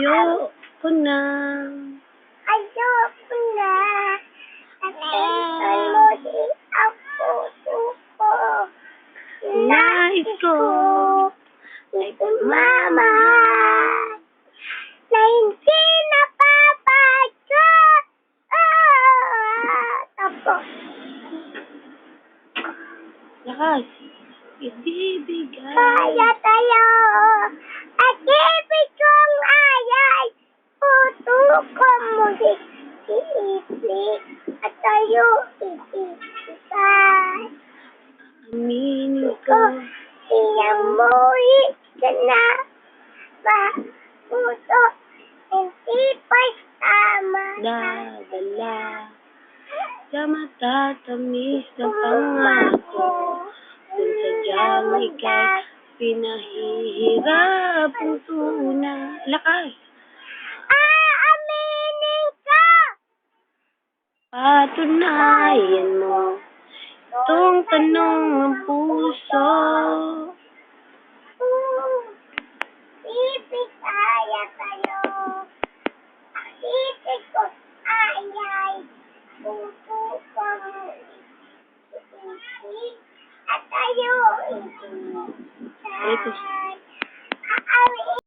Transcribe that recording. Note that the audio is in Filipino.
Ayoko na. Ayoko na. Attention mo di ang puso ko. Nais ko ay pagmamahal na hindi napapadya. Tapos. lakas. Ibibigay. Kaya tayo at ibig kong ayay. Putukong muli iibig at tayo ibigay. Aminin ko. Inamuhi ka na ba? Puso, hindi pa'y tama. Dadala sa matatamis na pangako. Kung sadyang ika'y pinahihirap ang tunay. Lakas! Aaminin ka! Patunayan mo itong tanong ng puso. Ibig kaya tayo. Ang ibig ko ayay. Puso ko muli. At tayo ibig. Ito